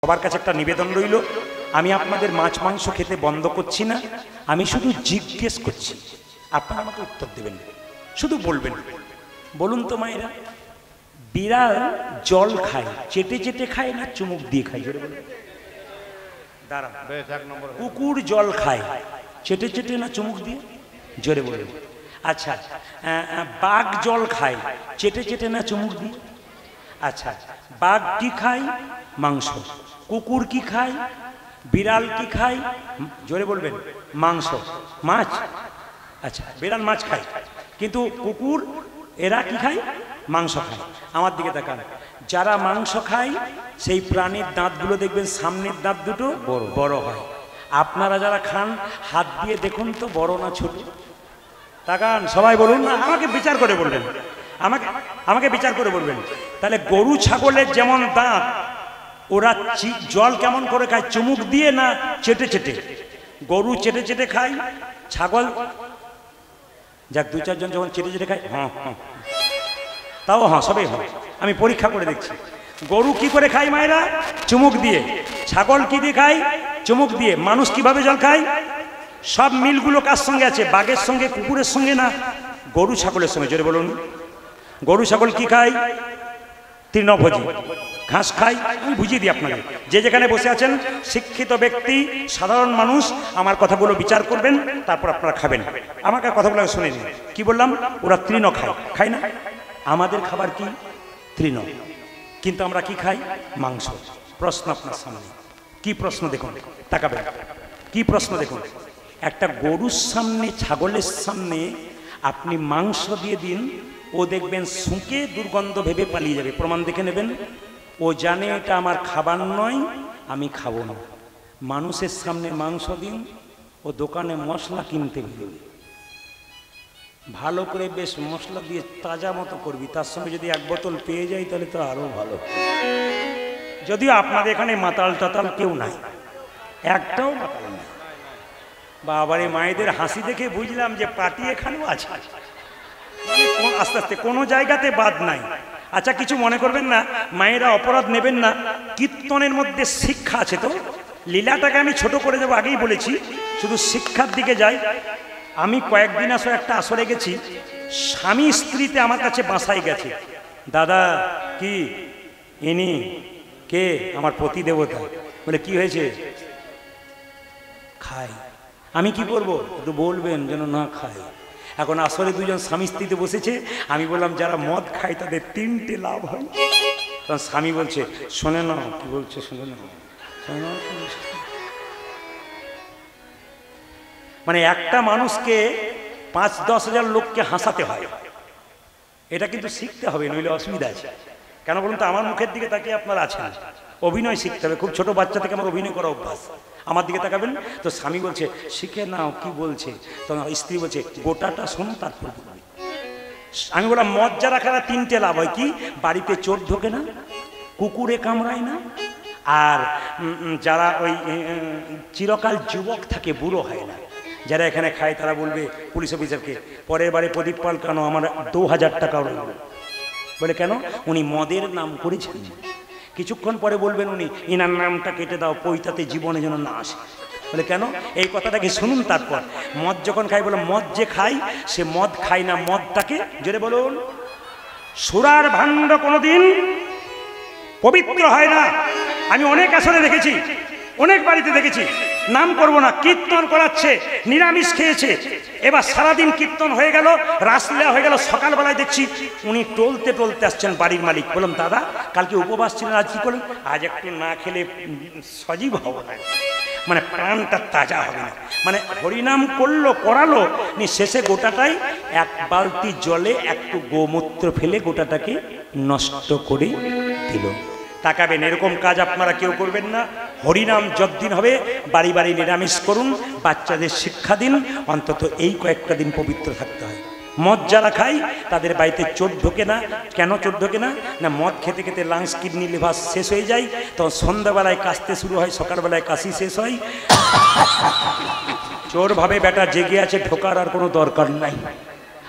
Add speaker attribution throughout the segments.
Speaker 1: সবার কাছে একটা নিবেদন রইল, আমি আপনাদের মাছ মাংস খেতে বন্ধ করছি না, আমি শুধু জিজ্ঞেস করছি, আপনারা আমাকে উত্তর দেবেন, শুধু বলবেন। বলুন তো মায়েরা, বিড়াল জল খায় চেটে চেটে খায় না চুমুক দিয়ে খায়? দাঁড়ান। কুকুর জল খায় চেটে চেটে না চুমুক দিয়ে? জোরে বলুন। আচ্ছা, বাঘ জল খায় চেটে চেটে না চুমুক দিয়ে? আচ্ছা, বাঘ কি খায়? মাংস। কুকুর কি খায়? বিড়াল কি খায়? জোরে বলবেন। মাংস, মাছ। আচ্ছা, বিড়াল মাছ খায়, কিন্তু কুকুর এরা কি খায়? মাংস খায়। আমার দিকে তাকান, যারা মাংস খায় সেই প্রাণীর দাঁতগুলো দেখবেন সামনের দাঁত দুটো বড় হয়। আপনারা যারা খান হাত দিয়ে দেখুন তো বড় না ছোট? তাকান, সবাই বলুন না, আমাকে বিচার করে বলবেন, আমাকে বিচার করে বলবেন। তাহলে গরু ছাগলের যেমন দাঁত, ওরা জল কেমন করে খায়? চুমুক দিয়ে না চেটে চেটে? গরু চেটে চেটে খায়, ছাগল যাক দু চারজন যখন চেটে চেটে খায়, হ্যাঁ হ্যাঁ, তাও হ্যাঁ, সবই হয়। আমি পরীক্ষা করে দেখছি। গরু কি করে খায় মায়েরা? চুমুক দিয়ে। ছাগল কি দিয়ে খায়? চুমুক দিয়ে। মানুষ কিভাবে জল খায়? সব মিলগুলো কার সঙ্গে আছে? বাঘের সঙ্গে, কুকুরের সঙ্গে না গরু ছাগলের সঙ্গে? জোরে বলুন। গরু ছাগল কি খায়? তৃণভোজী, ঘাস খায়। আমি বুঝিয়ে দিই আপনাকে, যে যেখানে বসে আছেন শিক্ষিত ব্যক্তি, সাধারণ মানুষ, আমার কথাগুলো বিচার করবেন, তারপর আপনারা খাবেন। আমাকে কথাগুলো শুনে নিন। কি বললাম? ওরা তৃণ খায়, খায় না? আমাদের খাবার কি? তৃণ, কিন্তু আমরা কি খাই? মাংস। প্রশ্ন আপনার সামনে, কি প্রশ্ন দেখুন, তাকাবেন, কি প্রশ্ন দেখুন। একটা গরুর সামনে, ছাগলের সামনে আপনি মাংস দিয়ে দিন, ও দেখবেন শুঁকে দুর্গন্ধ ভেবে পালিয়ে যাবে। প্রমাণ দেখে নেবেন। ও জানে এটা আমার খাবার নয়, আমি খাবো না। মানুষের সামনে মাংস দিন, ও দোকানে মশলা কিনতে বেরোবে, ভালো করে বেশ মশলা দিয়ে তাজা মতো করবি, তার সঙ্গে যদি এক বোতল পেয়ে যাই তাহলে তো আরো ভালো। যদিও আপনাদের এখানে মাতাল টাতাল কেউ নাই, একটাও মাতাল নাই। বাবারে, মায়েদের হাসি দেখে বুঝলাম যে পার্টি এখানেও আছে। আস্তে আস্তে কোনো জায়গাতে বাদ নাই। আচ্ছা, কিছু মনে করবেন না, মায়েরা অপরাধ নেবেন না। কীর্তনের মধ্যে শিক্ষা আছে তো, লীলাটাকে আমি ছোট করে দেবো, আগেই বলেছি, শুধু শিক্ষার দিকে যাই। আমি কয়েকদিন আসলে একটা আসরে গেছি, স্বামী স্ত্রীতে আমার কাছে বাসায় গেছে। দাদা, কি ইনি কে? আমার পতি দেবতা। বলে কি হয়েছে? খাই। আমি কি করবো? একটু বলবেন যেন না খায়। এখন আসলে দুজন স্বামী স্ত্রীতে বসেছে, আমি বললাম যারা মদ খায় তাদের 3টে লাভ হয়। তখন স্বামী বলছে, শোনে না। কি বলছে? শোনে না। মানে একটা মানুষকে 5-10 হাজার লোককে হাসাতে হয়, এটা কিন্তু শিখতে হবে, নইলে অসুবিধা আছে। কেন বলুন তো? আমার মুখের দিকে তাকিয়ে আপনারা আছেন, অভিনয় শিখতে হবে। খুব ছোট বাচ্চা থেকে আমার অভিনয় করা অভ্যাস। আমার দিকে তাকাবেন তো, স্বামী বলছে শিখে নাও। কি বলছে? তখন স্ত্রী বলছে গোটাটা শোনো তারপর বলবে। আমি বললাম মদ যারা খায় 3টে লাভ হয়। কি? বাড়িতে চোর ঢোকে না, কুকুরে কামড়ায় না, আর যারা ওই চিরকাল যুবক থাকে, বুড়ো হয় না। যারা এখানে খায় তারা বলবে পুলিশ অফিসারকে, পরের বারে প্রদীপ পাল কেন আমার 2000 টাকা রইল। বলে কেন? উনি মদের নাম করেছেন। কিছুক্ষণ পরে বলবেন উনি, ইনার নামটা কেটে দাও, পৈতাতে জীবনে যেন না আসে। বলে কেন? এই কথাটাকে শুনুন। তারপর মদ যখন খাই, বলে মদ যে খাই সে মদ খায় না, মদটাকে, জোরে বলুন, সুরার ভাণ্ড কোনোদিন পবিত্র হয় না। আমি অনেক আসরে দেখেছি, অনেক বাড়িতে দেখেছি, নাম করব না, কীর্তন করাচ্ছে, নিরামিষ খেয়েছে। এবার সারাদিন কীর্তন হয়ে গেল, রাসলীলা হয়ে গেল, সকালবেলায় দেখছি উনি টলতে টলতে আসছেন বাড়ির মালিক। বললাম দাদা, কালকে উপবাস ছিলেন, আজ কি করলেন? আজ একটু না খেলে সজীব হব না, মানে প্রাণটা তাজা হবে না। মানে হরিনাম করলো, করালো, শেষে গোটাটাই 1 বালতি জলে একটু গোমূত্র ফেলে গোটাটাকে নষ্ট করে দিল। তাকাবেন, এরকম কাজ আপনারা কেউ করবেন না। হরিনাম যতদিন হবে বাড়ি বাড়ি নিরামিষ করুন, বাচ্চাদের শিক্ষা দিন, অন্তত এই কয়েকটা দিন পবিত্র থাকতে হয়। মদ যারা খায় তাদের বাড়িতে চোর ঢোকে না। কেন চোর ঢোকে না? না, মদ খেতে খেতে লাংস, কিডনি, লিভার শেষ হয়ে যায়, তখন সন্ধ্যাবেলায় কাশতে শুরু হয়, সকালবেলায় কাশি শেষ হয়। চোর ভাবে বেটা জেগে আছে, ঢোকার আর কোনো দরকার নাই।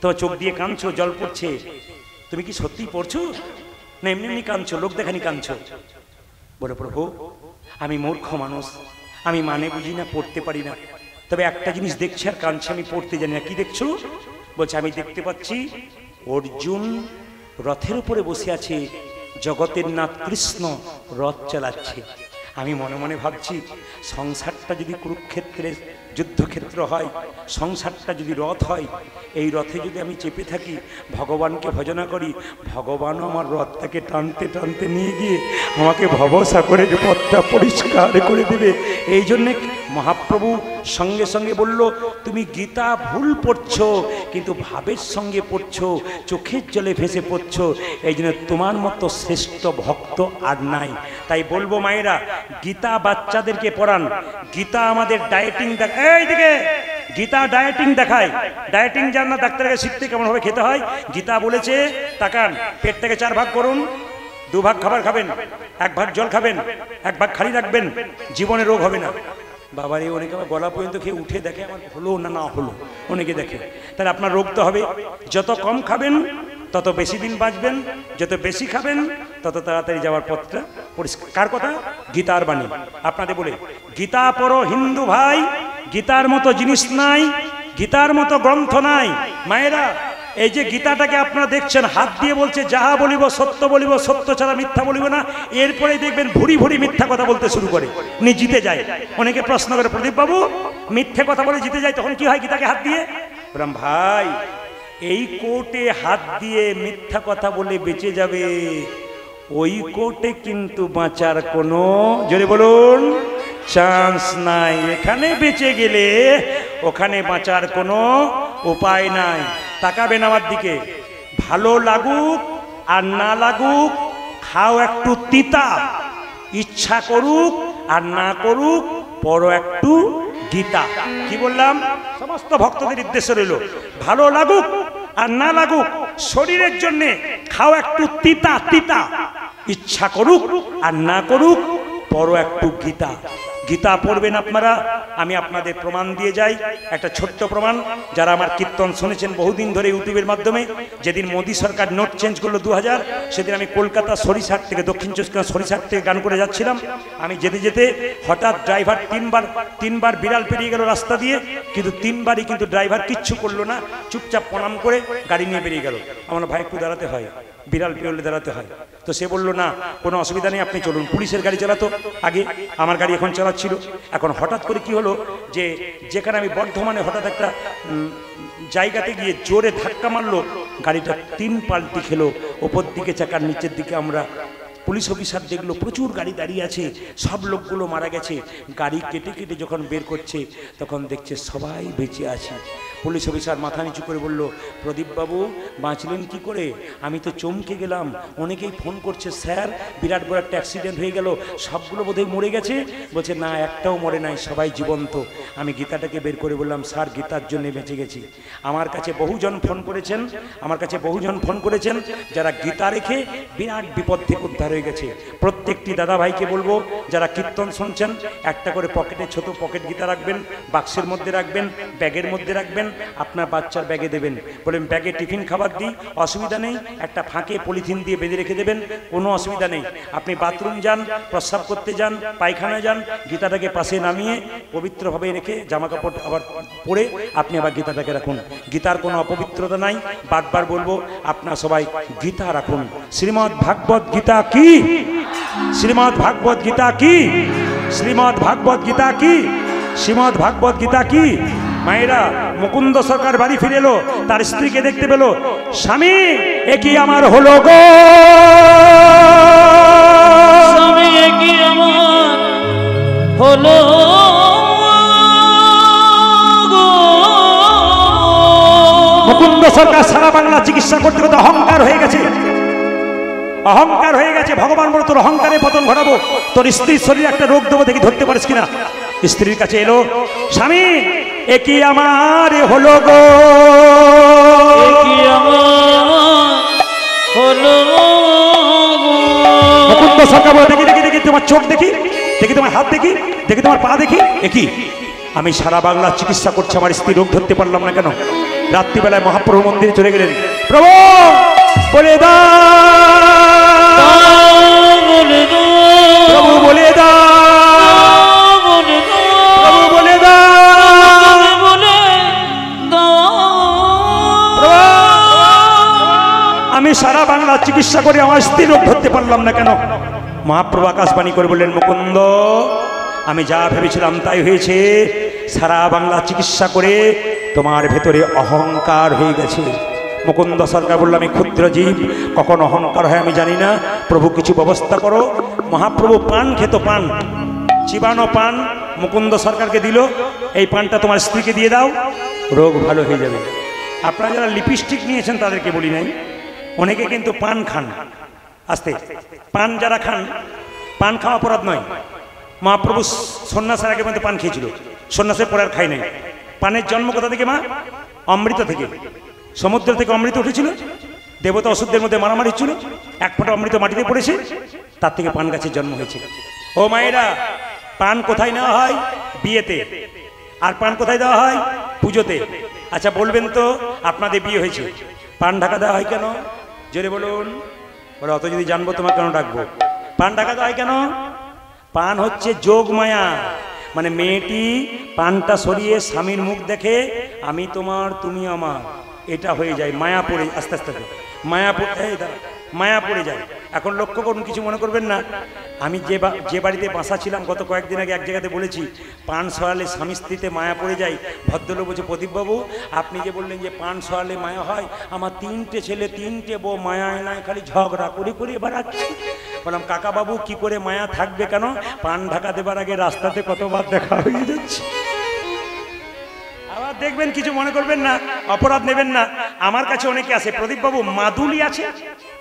Speaker 1: তোমার চোখ দিয়ে কাঁদছো, জল পড়ছে, তুমি কি সত্যি পড়ছো না এমনি এমনি কাঁদছো, লোক দেখানি কাঁদছো? বলে প্রভু আমি মূর্খ মানুষ, আমি মানে বুঝি না, পড়তে পারি না, তবে একটা জিনিস দেখছি আর কাঁদছি, আমি পড়তে জানি না। কি দেখছো? বলছে আমি দেখতে পাচ্ছি অর্জুন রথের উপরে বসে আছে, জগতের নাথ কৃষ্ণ রথ চালাচ্ছে। আমি মনে মনে ভাবছি সংসারটা যদি কুরুক্ষেত্রের যুদ্ধক্ষেত্র হয়, সংসারটা যদি রথ হয়, এই রথে যদি আমি চেপে থাকি, ভগবানকে ভজনা করি, ভগবানও আমার রথটাকে টানতে টানতে নিয়ে গিয়ে আমাকে ভবসাগরের পথটা পরিষ্কার করে দেবে। এই জন্যে মহাপ্রভু সঙ্গে সঙ্গে বলল, তুমি গীতা ভুল পড়ছো, কিন্তু ভাবের সঙ্গে পড়ছো, চোখের জলে ভেসে পড়ছো, এই জন্য তোমার মতো শ্রেষ্ঠ ভক্ত আর নাই। তাই বলবো মায়েরা, গীতা বাচ্চাদেরকে পড়ান। গীতা আমাদের ডায়েটিং দেখায়, এইদিকে গীতা ডায়েটিং দেখায়। ডায়েটিং জান না, ডাক্তারকে শিখতে কেমন ভাবে খেতে হয়। গীতা বলেছে তাকান, পেটটাকে 4 ভাগ করুন, 2 ভাগ খাবার খাবেন, 1 ভাগ জল খাবেন, 1 ভাগ খালি রাখবেন, জীবনে রোগ হবে না। বাবারে অনেকে আমার গলা পর্যন্ত খেয়ে উঠে দেখে আমার হলো না না হলো, অনেকে দেখে। তাহলে আপনার রোগ তো হবে। যত কম খাবেন তত বেশি দিন বাঁচবেন, যত বেশি খাবেন তত তাড়াতাড়ি যাওয়ার পথটা পরিষ্কার। কার কথা? গীতার বাণী। আপনাদের বলে গীতা পড়ো হিন্দু ভাই, গীতার মতো জিনিস নাই, গীতার মতো গ্রন্থ নাই। মায়েরা এই যে গীতাটাকে আপনারা দেখছেন, হাত দিয়ে বলছে যাহা বলিব সত্য বলিব, সত্য ছাড়া মিথ্যা বলিব না। এরপরে দেখবেন ভুরি ভুরি মিথ্যা কথা বলতে শুরু করে, উনি জিতে যায়। অনেকে প্রশ্ন করে, প্রদীপ বাবু মিথ্যে কথা বলে জিতে যায়, তখন কি হয় গীতাকে হাত দিয়ে? বললাম ভাই, এই কোর্টে হাত দিয়ে মিথ্যা কথা বলে বেঁচে যাবে, ওই কোর্টে কিন্তু বাঁচার কোনো, জোরে বলুন, চান্স নাই। এখানে বেঁচে গেলে ওখানে বাঁচার কোনো উপায় নাই। তাকাবেন আমার দিকে, ভালো লাগুক আর না লাগুক, খাও একটু তিতা, ইচ্ছা করুক আর না করুক, পড়ো একটু গীতা। কি বললাম? সমস্ত ভক্তদের উদ্দেশ্য রইল, ভালো লাগুক আর না লাগুক, শরীরের জন্য খাও একটু তিতা তিতা, ইচ্ছা করুক আর না করুক, পড়ো একটু গীতা। গীতা পড়বেন আপনারা। আমি আপনাদের প্রমাণ দিয়ে যাই, একটা ছোট্ট প্রমাণ। যারা আমার কীর্তন শুনেছেন বহুদিন ধরে ইউটিউবের মাধ্যমে, যেদিন মোদী সরকার নোট চেঞ্জ করলো 2000, সেদিন আমি কলকাতা সরিষাট থেকে, দক্ষিণ চব্বিশ পরগনা সরিষাট থেকে গান করে যাচ্ছিলাম। আমি যেতে যেতে হঠাৎ ড্রাইভার তিনবার বিড়াল পেরিয়ে গেল রাস্তা দিয়ে, কিন্তু 3বারই কিন্তু ড্রাইভার কিচ্ছু করলো না, চুপচাপ প্রণাম করে গাড়ি নিয়ে বেরিয়ে গেল। আমার ভাই একটু দাঁড়াতে হয়, বিড়াল পেরোলে দাঁড়াতে হয়। তো সে বললো না কোনো অসুবিধা নেই, আপনি চলুন। পুলিশের গাড়ি চালাতো আগে, আমার গাড়ি এখন চালাচ্ছিল। এখন হঠাৎ করে কি হলো, যে যেখানে আমি বর্ধমানে হঠাৎ একটা জায়গাতে গিয়ে জোরে ধাক্কা মারলো, গাড়িটা 3 পাল্টি খেলো, ওপর দিকে চাকার নিচের দিকে। আমরা পুলিশ অফিসার দেখলো প্রচুর গাড়ি দাঁড়িয়ে আছে, সব লোকগুলো মারা গেছে। গাড়ি কেটে কেটে যখন বের করছে তখন দেখছে সবাই বেঁচে আছে। পুলিশ অফিসার মাথা নিচু করে বলল, প্রদীপবাবু বাঁচলেন কি করে? আমি তো চমকে গেলাম, অনেকেই ফোন করছে, স্যার বিরাট বড় একটা অ্যাক্সিডেন্ট হয়ে গেল, সবগুলো বোধহয় মরে গেছে। বলছে না, একটাও মরে নাই, সবাই জীবন্ত। আমি গীতাটাকে বের করে বললাম, স্যার গীতার জন্য বেঁচে গেছি। আমার কাছে বহুজন ফোন করেছেন, যারা গীতা রেখে বিরাট বিপদ থেকে উদ্ধার হয়ে গেছে। প্রত্যেকটি দাদা ভাইকে বলবো, যারা কীর্তন শুনছেন, একটা করে পকেটে, ছোট পকেট গীতা রাখবেন, বাক্সের মধ্যে রাখবেন, ব্যাগের মধ্যে রাখবেন, আপনার বাচ্চার ব্যাগে দেবেন। বলেন ব্যাগে টিফিন খাবার দিই, অসুবিধা নেই, একটা ফাঁকে পলিথিন দিয়ে বেঁধে রেখে দেবেন, কোনো অসুবিধা নেই। আপনি বাথরুম যান, প্রস্রাব করতে যান, পায়খানায় যান, গীতাটাকে পাশে নামিয়ে পবিত্রভাবে রেখে জামা কাপড় আবার পরে আপনি আবার গীতাটাকে রাখুন। গীতার কোনো অপবিত্রতা নাই। বারবার বলবো, আপনারা সবাই গীতা রাখুন। শ্রীমদ্ ভাগবত গীতা কি? শ্রীমদ্ ভাগবত গীতা কি? শ্রীমদ্ ভাগবত গীতা কি? শ্রীমদ্ ভাগবত গীতা কি? মায়েরা, মুকুন্দ সরকার বাড়ি ফিরে এলো, তার স্ত্রীকে দেখতে পেল। স্বামী এ কি আমার হলো গো,
Speaker 2: স্বামী এ কি আমার হলো গো।
Speaker 1: মুকুন্দ সরকার সারা বাংলা চিকিৎসা করতে করতে অহংকার হয়ে গেছে, অহংকার হয়ে গেছে। ভগবান বলে, তোর অহংকারে পতন ঘটাবো, তোর স্ত্রীর শরীরে একটা রোগ দেবো, দেখি ধরতে পারিস কিনা। স্ত্রীর কাছে এলো, স্বামী এ কি আমার হলো গো,
Speaker 2: এ কি আমার হলো গো।
Speaker 1: মুকুন্দ সরকার বলে, দেখি দেখি দেখি তোমার চোখ দেখি, দেখি তোমার হাত দেখি, দেখি তোমার পা দেখি। এ কি? আমি সারা বাংলা চিকিৎসা করছি, আমার স্ত্রী রোগ ধরতে পারলাম না কেন? রাত্রিবেলায় মহাপ্রভু মন্দিরে চলে গেলেন। প্রভু বলে দা, প্রভু বলে দা, প্রভু বলে দা, আমি সারা বাংলা চিকিৎসা করে আমার স্ত্রী রোগ ধরতে পারলাম না কেন? মহাপ্রভু আকাশবাণী করে বললেন, মুকুন্দ আমি যা ভেবেছিলাম তাই হয়েছে। সারা বাংলা চিকিৎসা করে তোমার ভেতরে অহংকার হয়ে গেছে। মুকুন্দ সরকার বলল, আমি ক্ষুদ্র জীব, কখন অহংকার হয় আমি জানি না, প্রভু কিছু ব্যবস্থা করো। মহাপ্রভু পান খেত, পান চিবানো পান মুকুন্দ সরকারকে দিল, এই পানটা তোমার স্ত্রীকে দিয়ে দাও, রোগ ভালো হয়ে যাবে। আপনারা যারা লিপস্টিক নিয়েছেন তাদেরকে বলি নাই, অনেকে কিন্তু পান খান। আস্তে পান যারা খান, পান খাওয়া অপরাধ নয়। মহাপ্রভু সন্ন্যাসের আগে মধ্যে পান খেয়েছিল, সন্ন্যাসের পরে আর খাই নাই। পানের জন্ম কোথা থেকে মা? অমৃত থেকে, সমুদ্র থেকে অমৃত উঠেছিল, দেবতা ওষুধের মধ্যে মারামারি ছিল, এক ফোঁটা অমৃত মাটিতে পড়েছে, তার থেকে পান গাছের জন্ম হয়েছে। ও মায়েরা, পান কোথায় নেওয়া হয়? বিয়েতে। আর পান কোথায় দেওয়া হয়? পুজোতে। আচ্ছা বলবেন তো, আপনাদের বিয়ে হয়েছে, পান ঢাকা দেওয়া হয় কেন? জোরে বলুন। বলে অত যদি জানবো তোমার কেন ডাকবো? পান ঢাকা দেওয়া হয় কেন? পান হচ্ছে যোগ মায়া, মানে মেয়েটি পানটা সরিয়ে স্বামীর মুখ দেখে আমি তোমার তুমি আমার, এটা হয়ে যায়, মায়া পড়ে আস্তে আস্তে মায়া পড়ে যায়। এখন লক্ষ্য করুন, কিছু মনে করবেন না, আমি যে বাড়িতে বাসা ছিলাম গত কয়েকদিন আগে এক জায়গাতে বলেছি, পান সরালে স্বামী স্ত্রীতে মায়া পড়ে যায়। ভদ্রলোক বলছে, প্রদীপবাবু আপনি যে বললেন যে পান সরালে মায়া হয়, আমার 3টে ছেলে 3টে বউ মায়ায় নাই খালি ঝগড়া করে করে বেড়াচ্ছে। বললাম, কাকা বাবু কি করে মায়া থাকবে কেন? পান ঢাকা দেবার আগে রাস্তাতে কতবার দেখা হয়ে যাচ্ছে। আবার দেখবেন, কিছু মনে করবেন না, অপরাধ নেবেন না। আমার কাছে অনেকে আছে, প্রদীপবাবু মাদুলি আছে?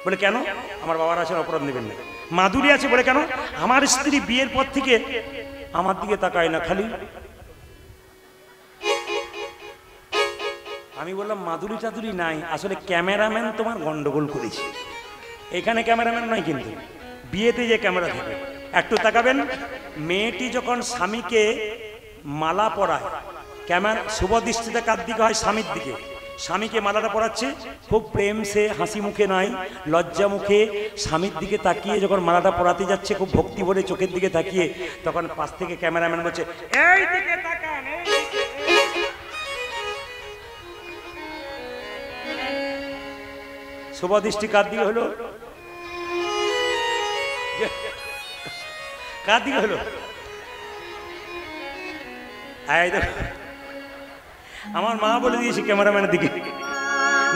Speaker 1: বলে কেন? আমার বাবার আছে, অপরাধ নেবেন না। মাদুলি আছে বলে কেন? আমার স্ত্রী বিয়ের পর থেকে আমার দিকে তাকায় না, খালি। আমি বললাম, মাদুলি টাদুলি নাই, আসলে ক্যামেরাম্যান তোমার গন্ডগোল করেছে। এখানে ক্যামেরাম্যান নয়, কিন্তু বিয়েতে যে ক্যামেরা থাকে। একটু তাকাবেন, মেয়েটি যখন স্বামীকে মালা পরায়, ক্যামেরা শুভ দৃষ্টিতে কার দিকে হয়? স্বামীর দিকে। স্বামীকে মালাটা পরাচ্ছে, খুব প্রেম সে, হাসি মুখে নাই, লজ্জা মুখে স্বামীর দিকে তাকিয়ে যখন মালাটা পরাতে যাচ্ছে, খুব ভক্তি ভরে চোখের দিকে তাকিয়ে, তখন পাশ থেকে ক্যামেরাম্যান বলছে, এই দিকে তাকান। শুভ দৃষ্টি কার দিকে হলো? কার দিকে হলো? আমার মা বলে দিয়েছে ক্যামেরাম্যানের দিকে।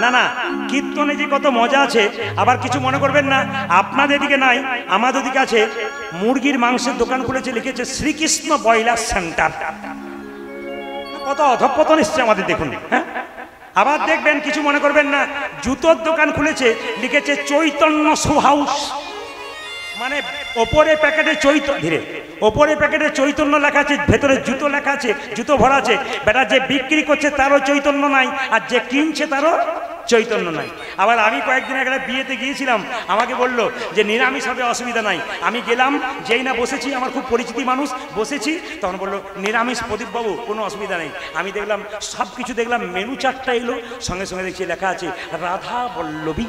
Speaker 1: না না, কীর্তনে যে কত মজা আছে। আবার কিছু মনে করবেন না, আপনাদের দিকে নাই, আমাদের দিকে আছে। মুরগির মাংসের দোকান খুলেছে, লিখেছে শ্রীকৃষ্ণ ব্রয়লার সেন্টার। কত অধঃপতন এসছে আমাদের, দেখুন। হ্যাঁ, আবার দেখবেন, কিছু মনে করবেন না, জুতোর দোকান খুলেছে, লিখেছে চৈতন্য শু হাউস। মানে ওপরে প্যাকেটে ওপরে প্যাকেটে চৈতন্য লেখা আছে, ভেতরে জুতো লেখা আছে, জুতো ভরা আছে। বেটা যে বিক্রি করছে তারও চৈতন্য নাই, আর যে কিনছে তারও চৈতন্য নাই। আবার আমি কয়েকদিন আগে বিয়েতে গিয়েছিলাম, আমাকে বললো যে নিরামিষ হবে, অসুবিধা নাই। আমি গেলাম, যেই না বসেছি, আমার খুব পরিচিতি মানুষ, বসেছি, তখন বললো নিরামিষ প্রদীপবাবু, কোনো অসুবিধা নেই। আমি দেখলাম সব কিছু দেখলাম, মেনু চার্টটা এলো, সঙ্গে সঙ্গে দেখছি লেখা আছে রাধা বল্লভী।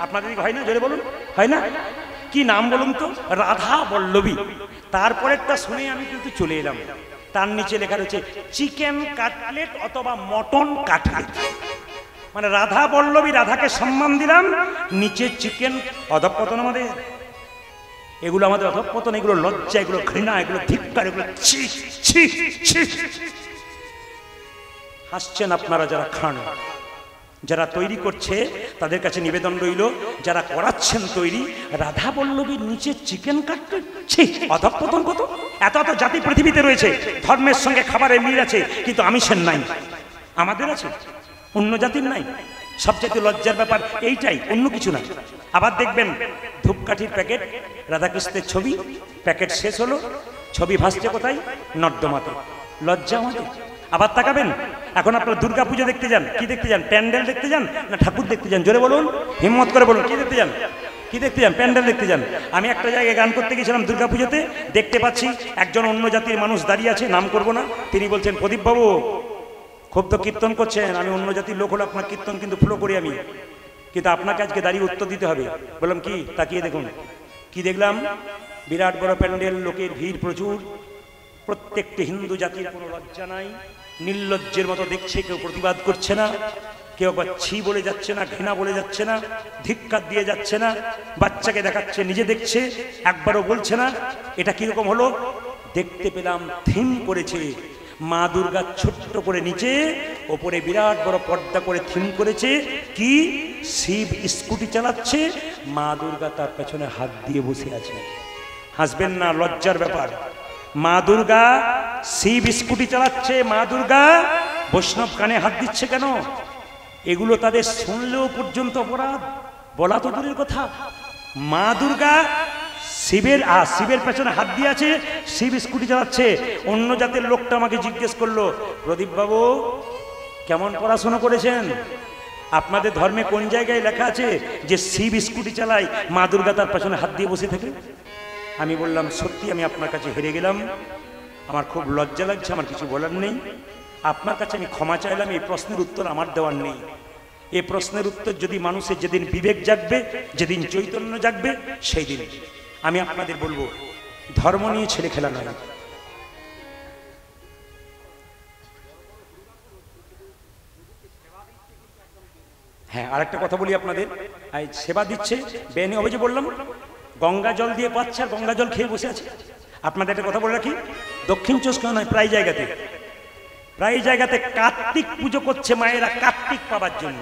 Speaker 1: আপনাদের হয় না? জোরে বলুন, হয় না? কি নাম বলুন তো? রাধা বল্লভী। তারপরেরটা শুনে আমি কিন্তু চলে এলাম, তার নিচে লেখা রয়েছে চিকেন কাটলেট অথবা মটন কাটলেট। মানে রাধা বল্লভী, রাধাকে সম্মান দিলাম, নিচে চিকেন। অধঃপতন আমাদের, এগুলো আমাদের অধঃপতন, এগুলো লজ্জা, এগুলো ঘৃণা, এগুলো ধিক্কার, এগুলো ছি ছি ছি। হাসছেন আপনারা যারা খান, যারা তৈরি করছে তাদের কাছে নিবেদন রইল, যারা করাচ্ছেন তৈরি, রাধা বল্লভীর নিচে চিকেন কাটলেট, ছি, অধঃপতন কত! এত এত জাতি পৃথিবীতে রয়েছে, ধর্মের সঙ্গে খাবারের মিল আছে, কিন্তু আমিষের নাই। আমাদের আছে, অন্য জাতির নাই। সবচেয়ে লজ্জার ব্যাপার এইটাই, অন্য কিছু না। আবার দেখবেন ধূপকাঠির প্যাকেট, রাধাকৃষ্ণের ছবি, প্যাকেট শেষ হলো, ছবি ভাসছে কোথায়? নর্দমাতে। লজ্জা আমাদের। আবার তাকাবেন, এখন আপনারা দুর্গা পুজো দেখতে যান, কি দেখতে যান? প্যান্ডেল দেখতে যান না ঠাকুর দেখতে যান? জোরে বলুন, হিম্মত করে বলুন, কি দেখতে যান? কি দেখতে যান? প্যান্ডেল দেখতে যান। আমি একটা জায়গায় গান করতে গেছিলাম দুর্গা পুজোতে, দেখতে পাচ্ছি একজন অন্য জাতির মানুষ দাঁড়িয়ে আছে, নাম করব না, তিনি বলছেন প্রদীপবাবু খুব তো কীর্তন করছেন, আমি অন্য জাতির লোক হলে আপনার কীর্তন কিন্তু ফলো করি আমি, কিন্তু আপনাকে আজকে দাঁড়িয়ে উত্তর দিতে হবে। বললাম কি, তাকিয়ে দেখুন কি দেখলাম, বিরাট বড় প্যান্ডেল, লোকের ভিড় প্রচুর, প্রত্যেকটি হিন্দু জাতির কোনো লজ্জা নাই, নির্লজ্জের মতো দেখছে, কেউ প্রতিবাদ করছে না, কেউ আবার ছি বলে যাচ্ছে না, ঘৃণা বলে যাচ্ছে না, ধিক্কার দিয়ে যাচ্ছে না, বাচ্চাকে দেখাচ্ছে, নিজে দেখছে, একবারও বলছে না এটা কিরকম হলো। দেখতে পেলাম থিম করেছে মা দুর্গা, ছোট্ট করে নিচে, ওপরে বিরাট বড় পর্দা করে থিম করেছে কি, শিব স্কুটি চালাচ্ছে, মা দুর্গা তার পেছনে হাত দিয়ে বসে আছে। হাসবেন না, লজ্জার ব্যাপার। মা দুর্গা শিব স্কুটি চালাচ্ছে, মা দুর্গা বৈষ্ণব কানে হাত দিচ্ছে কেন? এগুলো তাদের শুনলেও পর্যন্ত অপরাধ, বলা তো দূরের কথা। মা দুর্গা শিবের পেছনে হাত দিয়ে আছে, শিব স্কুটি চালাচ্ছে। অন্য জাতের লোকটা আমাকে জিজ্ঞেস করলো, প্রদীপ বাবু কেমন পড়াশোনা করেছেন? আপনাদের ধর্মে কোন জায়গায় লেখা আছে যে শিব স্কুটি চালায়, মা দুর্গা তার পেছনে হাত দিয়ে বসে থাকে? আমি বললাম সত্যি আমি আপনার কাছে হেরে গেলাম, আমার খুব লজ্জা লাগছে, আমার কিছু বলার নেই, আপনার কাছে আমি ক্ষমা চাইলাম, এই প্রশ্নের উত্তর আমার দেওয়ার নেই। এই প্রশ্নের উত্তর যদি মানুষের যেদিন বিবেক জাগবে, যেদিন চৈতন্য জাগবে, সেই দিন আমি আপনাদের বলবো ধর্ম নিয়ে ছেলে খেলা নয়। হ্যাঁ, আরেকটা কথা বলি আপনাদের, সেবা দিচ্ছে বেনে হবে যে বললাম, গঙ্গা জল দিয়ে পাচ্ছে আর গঙ্গা জল খেয়ে বসে আছে। আপনাদের একটা কথা বলে রাখি, দক্ষিণ চব্বিশ পরগনা নয়, প্রায় জায়গাতে কার্তিক পুজো করছে মায়েরা, কার্তিক পাবার জন্য।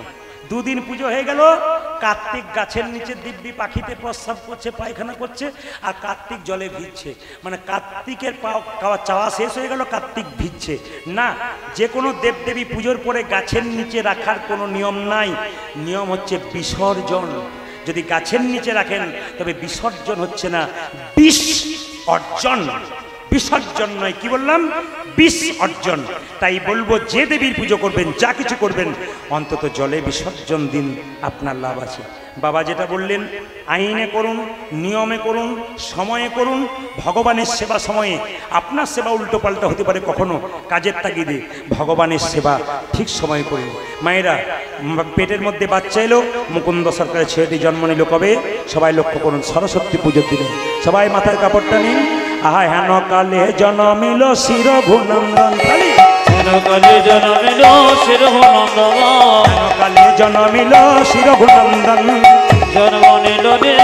Speaker 1: দুদিন পুজো হয়ে গেল, কার্তিক গাছের নিচে দিব্যি পাখিতে প্রস্রাব করছে, পায়খানা করছে, আর কার্তিক জলে ভিজছে। মানে কার্তিকের চাওয়া শেষ হয়ে গেল, কার্তিক ভিজছে না। যে কোনো দেবদেবী পুজোর পরে গাছের নিচে রাখার কোনো নিয়ম নাই, নিয়ম হচ্ছে বিসর্জন। যদি গাছের নিচে রাখেন তবে বিসর্জন হচ্ছে না, বিষ অর্জন, বিসর্জন নয়। কি বললাম? বিষ অর্জন। তাই বলবো যে দেবীর পুজো করবেন, যা কিছু করবেন, অন্তত জলে বিসর্জন দিন, আপনার লাভ আছে। বাবা যেটা বললেন, আইনে করুন, নিয়মে করুন, সময়ে করুন। ভগবানের সেবা সময়ে, আপনার সেবা উল্টো পাল্টা হতে পারে কখনো কাজের তাগিদে, ভগবানের সেবা ঠিক সময়ে করুন। মায়েরা, পেটের মধ্যে বাচ্চা এলো, মুকুন্দ সরকারের ছেলেটি জন্ম নিল কবে? সবাই লক্ষ্য করুন, সরস্বতী পুজোর দিনে। সবাই মাথার কাপড়টা নিন। আহা হেন কালে জনমিল শির ভুনন্দন, হেন কালে জনমিল শির ভুনন্দন, হেন কালে জনমিল শির ভুনন্দন, জন্ম নিল রে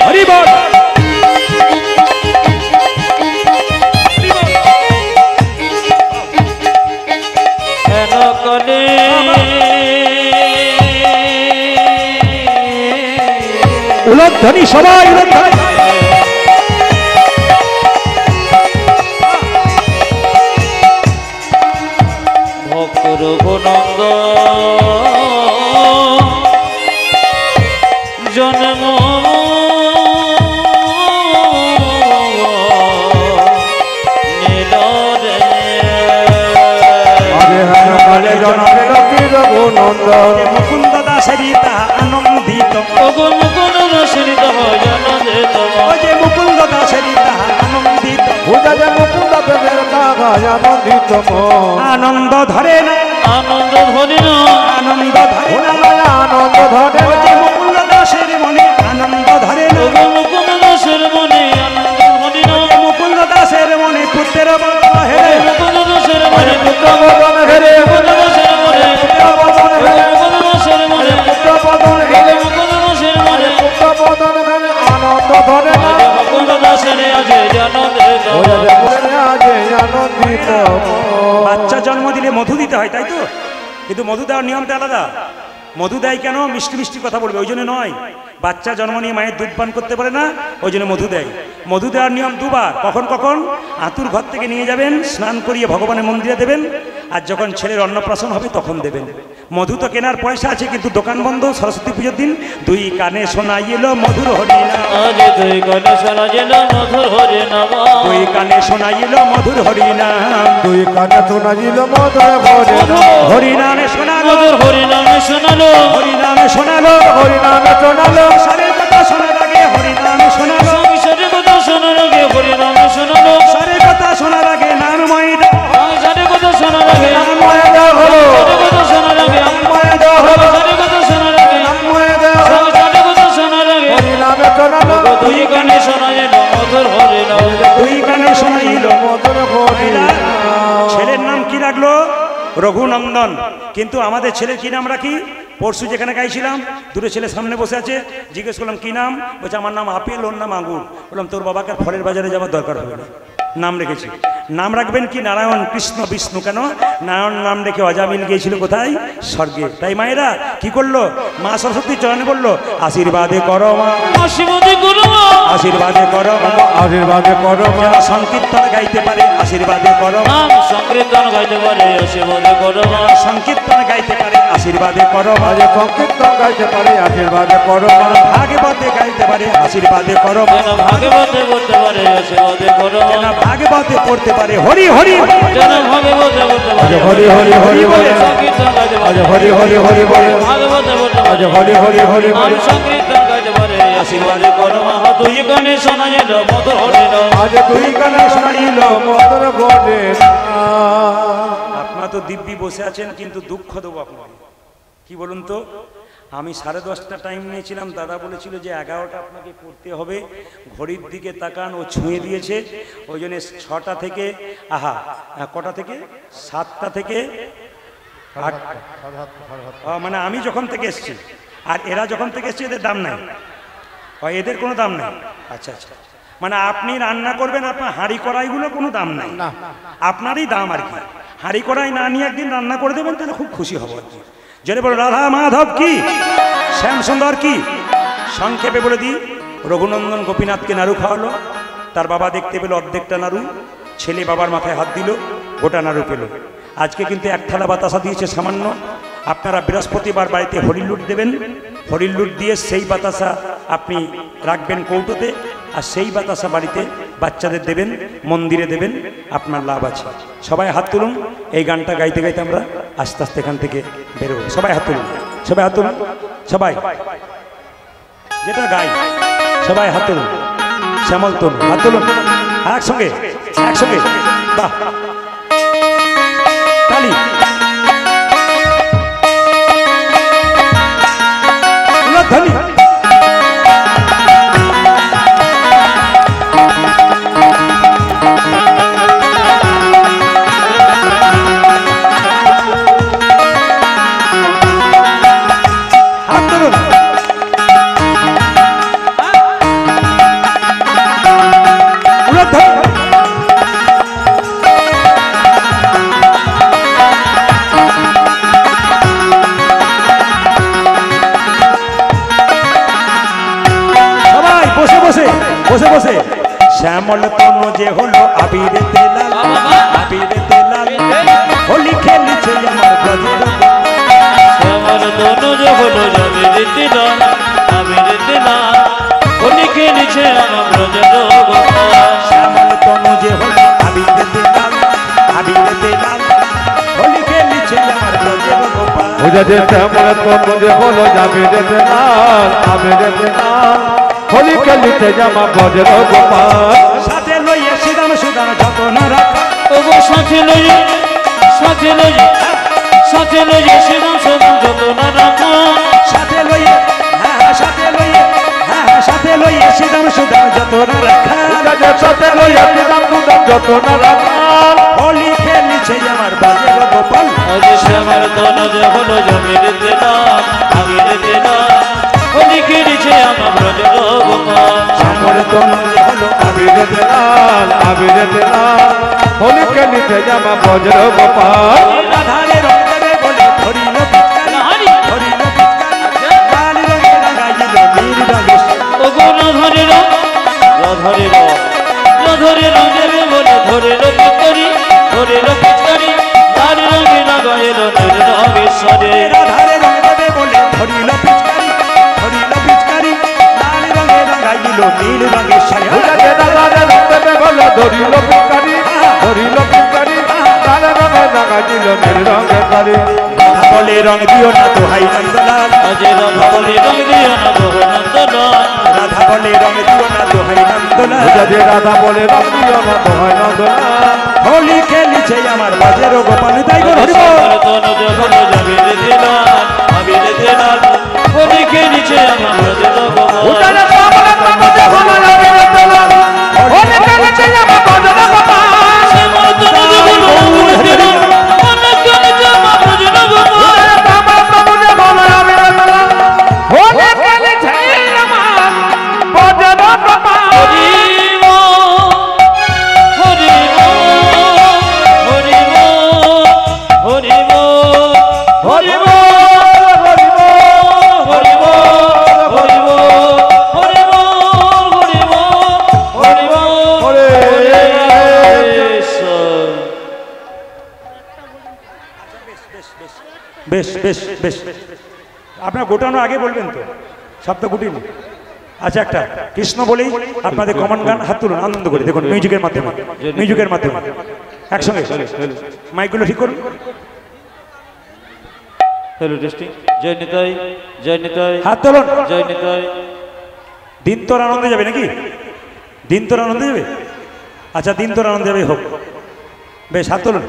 Speaker 1: হরি বল। হেন কালে উলধ্বনি, সবাই উলধ্বনি। ভক্ত রঘুনন্দ জন্ম নীল রে, রঘুনন্দ মুকুন্দ দাসেরি তাহা আনন্দিত, মুকুন্দ দাসেরি তাহা আনন্দিত, মুকুন্দ দাসেরি তাহা আনন্দিত, মুকুন্দ প্রেমের তাহা আনন্দিত। আনন্দ ধরে না, আনন্দ ধরে না, আনন্দ ধরে না, আনন্দ ধরে না, মুকুন্দ দাসের মনে আনন্দ ধরে না, মুকুন্দ দাসের মনে আনন্দ ধরে না, মুকুন্দ দাসের মনে পুত্রের বদন হেরে, মুকুন্দ দাসের মনে পুত্র বদন হেরে, মুকুন্দ দাসের মনে পুত্র বদন হেরে, মুকুন্দ দাসের মনে পুত্র বদন হেরে, মুকুন্দ দাসের মনে পুত্র বদন হেরে, আনন্দ ধরে না, মুকুন্দ দাসের আজে আনন্দিত, আনন্দিত। বাচ্চা জন্ম দিলে মধু দিতে হয়, তাই তো? কিন্তু মধু দেওয়ার নিয়মটা আলাদা। মধু দেয় কেন? মিষ্টি মিষ্টি কথা বলবে, ওই জন্য নয়। বাচ্চা জন্ম নিয়ে মায়ের দুধ পান করতে পারে না, ওই জন্য মধু দেয়। মধু দেওয়ার নিয়ম দুবার। কখন কখন? আতুর ঘর থেকে নিয়ে যাবেন, স্নান করিয়ে ভগবানের মন্দিরে দেবেন, আর যখন ছেলের অন্নপ্রাশন হবে তখন দেবেন। মধু তো কেনার পয়সা আছে, কিন্তু দোকান বন্ধ সরস্বতী পুজোর দিন। দুই কানে শোনা এলো মধুর হরিনাম, দুই কানে শোনা এলো মধুর হরিনাম, দুই কানে শোনা এলো মধুর হরিনাম, দুই কানে শোনা এলো মধুর হরিনাম, হরিনামে শোনালো, হরিনামে শোনালো, হরিনামে শোনালো, হরিনামে শোনালো, সংসারের কথা শোনার আগে হরিনামে শোনালো, সংসারের কথা শোনার আগে হরিনামে শোনালো,
Speaker 2: দুই গানে শোনাইল মধুর হরিনাম
Speaker 1: দুই গানে শোনাইল মধুর হরিনাম। ছেলের নাম কি রাখলো? রঘুনন্দন। কিন্তু আমাদের ছেলের কি নাম রাখি? পরশু যেখানে গাইছিলাম দুটো ছেলে সামনে বসে আছে, জিজ্ঞেস করলাম কি নাম? বলছে আমার নাম আপেল, ওর নাম আঙ্গুর। বললাম তোর বাবাকে আর ফলের বাজারে যাওয়ার দরকার হবে না, নাম রেখেছি। নাম রাখবেন কি? নারায়ণ, কৃষ্ণ, বিষ্ণু। কেন? নারায়ণ নাম রেখে অজামিল গিয়েছিল কোথায়? স্বর্গে। তাই মায়েরা কি করলো? মা সরস্বতী চরণে বললো আশীর্বাদে করো মা,
Speaker 2: আশীর্বাদে করো মা,
Speaker 1: আশীর্বাদে করো মা,
Speaker 3: আশীর্বাদে করো মা।
Speaker 1: যারা সংকীর্তন গাইতে পারে আশীর্বাদে করো মা,
Speaker 2: নাম সংকীর্তন গাইতে পারে আশীর্বাদে করো মা,
Speaker 1: সংকীর্তন গাইতে পারে আশীর্বাদে করো মা,
Speaker 3: আজ সংকীর্তন গাইতে পারে আশীর্বাদে করো মা।
Speaker 1: ভাগবতে গাইতে পারে আশীর্বাদে করো মা,
Speaker 2: যেন ভাগবতে করতে পারে আশীর্বাদে করো মা,
Speaker 1: যেন ভাগবতে পড়তে পারে হরি হরি,
Speaker 2: যেন ভাগবতে করতে পারে
Speaker 3: হরি হরি হরি বলে,
Speaker 2: সংকীর্তন গাইতে
Speaker 3: আজ
Speaker 2: পারে
Speaker 3: হরি হরি হরি বলে,
Speaker 2: ভাগবতে করতে
Speaker 3: আজ
Speaker 2: পারে
Speaker 3: হরি হরি হরি
Speaker 2: নাম
Speaker 3: বলে,
Speaker 2: সংকীর্তন গাইতে পারে আশীর্বাদে করো মা। দুই গানে শোনাইল মধুর হরিনাম
Speaker 3: আজ দুই গানে শোনাইল মধুর হরিনাম।
Speaker 1: আপনারা তো দিব্যি বসে আছেন, কিন্তু দুঃখ দেবো আপনাকে। কি বলুন তো, আমি 10:30 টাইম নিয়েছিলাম, দাদা বলেছিল যে 11টা আপনাকে করতে হবে। ঘড়ির দিকে তাকান, ও ছুঁয়ে দিয়েছে। ওই জন্য 6টা থেকে কটা থেকে 7টা থেকে 8, মানে আমি যখন থেকে এসছি আর এরা যখন থেকে এসছে এদের দাম নাই, এদের কোনো দাম নাই। আচ্ছা আচ্ছা, মানে আপনি রান্না করবেন, আপনার হাঁড়ি কড়াইগুলো কোনো দাম নাই, আপনারই দাম আর কি। হাঁড়ি কড়াই না নিয়ে একদিন রান্না করে দেবেন, তাহলে খুব খুশি হব আর কি। যদি বলো রাধা মাধব কি, শ্যাম সুন্দর কি, সংক্ষেপে বলে দিই, রঘুনন্দন গোপীনাথকে নাড়ু খাওয়ালো, তার বাবা দেখতে পেল অর্ধেকটা নাড়ু, ছেলে বাবার মাথায় হাত দিল, গোটা নাড়ু পেল। আজকে কিন্তু এক থালা বাতাসা দিয়েছে সামান্য। আপনারা বৃহস্পতিবার বাড়িতে হরিলুট দেবেন, হরিলুট দিয়ে সেই বাতাসা আপনি রাখবেন কৌটোতে, আর সেই বাতাসা বাড়িতে বাচ্চাদের দেবেন, মন্দিরে দেবেন, আপনার লাভ আছে। সবাই হাত তুলুন। এই গানটা গাইতে গাইতে আমরা আস্তে আস্তে এখান থেকে বেরোবো। সবাই হাত তুলুন, সবাই হাত তুলুন, সবাই যেটা গাই সবাই হাত তুলুন। শ্যামল তুলুন, হাত তুলুন একসঙ্গে, একসঙ্গে। বাহ, তালি। ধ্বনি। বসে বসে শ্যামল তনু যে হলো আবিরে তেলাল, আবিরে তেলাল, হোলি খেলিছে আমার ব্রজের
Speaker 2: শ্যামল তনু যে হলো আবিরে তেলাল, আবিরে তেলাল, হোলি খেলিছে আমার ব্রজের গোপাল।
Speaker 1: শ্যামল তনু যে হলো আবিরে তেলাল, আবিরে তেলাল, হোলি খেলিছে আমার ব্রজের গোপাল।
Speaker 3: বুঝাতে শ্যামল তনু যে হলো আবিরে তেলাল, আবিরে তেলাল, হোলি খেলিতে জামা ব্রজের গোপাল।
Speaker 1: সাথে লইয়ে শ্রীরাম সুদান যত না রাখা,
Speaker 2: ওগো সাথে লইয়ে, সাথে লইয়ে, সাথে লইয়ে শ্রীরাম সুদান যত না রাখা,
Speaker 1: সাথে লইয়ে, হ্যাঁ সাথে লইয়ে, হ্যাঁ সাথে লইয়ে শ্রীরাম সুদান যত না রাখা,
Speaker 3: সাথে লইয়া শ্রীরাম সুদান যত না রাখা,
Speaker 1: হোলি খেলিছে আমার ব্রজের গোপাল।
Speaker 2: আজ শ্যামল তনু যে হলো আবিরে তেলাল, আবিরে তেলাল, হোলি খেলিছে আমার ব্রজের গোপাল।
Speaker 1: শ্যামল তনু যে হলো
Speaker 3: আবিরে তেলাল, আবিরে তেলাল, হোলি খেলিতে জামা ব্রজের গোপাল।
Speaker 1: রাধারে রং দেবে বলে ধরিল পিচকারি, ধরিল পিচকারি, লাল রঙে রাঙাইল নীল রঙে।
Speaker 2: ওগো রাধারে রং, রাধারে রং, রাধারে রং দেবে বলে ধরিল পিচকারি, ধরিল পিচকারি, লাল রঙে রাঙাইল নীল রঙেশ্বরে।
Speaker 1: রাধারে রং দেবে বলে ধরিল পিচকারি, ধরিল পিচকারি, লাল রঙে রাঙাইল নীল রঙে।
Speaker 3: বুঝাতে রাধারে রং দেবে বলে ধরিল পিচকারি, ধরিল পিচকারি, লাল রঙে রাঙাইল নীল রঙের শাড়ি।
Speaker 1: রাধা বলে রং দিও না দোহাই নন্দলাল,
Speaker 2: আজ রাধা বলে রং দিও না দোহাই নন্দলাল,
Speaker 1: রাধা বলে রং দিও না দোহাই নন্দলাল।
Speaker 3: বুঝাতে রাধা বলে রং দিও না দোহাই নন্দলাল,
Speaker 1: হোলি খেলিছে আমার ব্রজের গোপাল। তাই গো হরিব
Speaker 2: শ্যামল তনু যে হলো আবিরে তেলাল, আবিরে তেলাল, হোলি খেলিছে আমার ব্রজের গোপাল।
Speaker 3: উঠানে শ্যামল তনু যে হলো
Speaker 1: বেশ বেশ আপনার গোটানো আগে বলবেন তো, সব তো গুটিনি। আচ্ছা, একটা কৃষ্ণ বলেই আপনাদের কমন গান, হাত তুলুন আনন্দ করে দেখুন, মিউজিকের মাধ্যমে, মিউজিকের মাধ্যমে একসঙ্গে মাইকগুলো ঠিক করুন।
Speaker 2: Hello testing. জয় নিতাই, জয় নিতাই,
Speaker 1: হাত তুলুন।
Speaker 2: জয় নিতাই।
Speaker 1: দিন তোর আনন্দে যাবে নাকি? দিন তোর আনন্দে যাবে? আচ্ছা, দিন তোর আনন্দে যাবে হোক। বেশ, হাত তুলুন।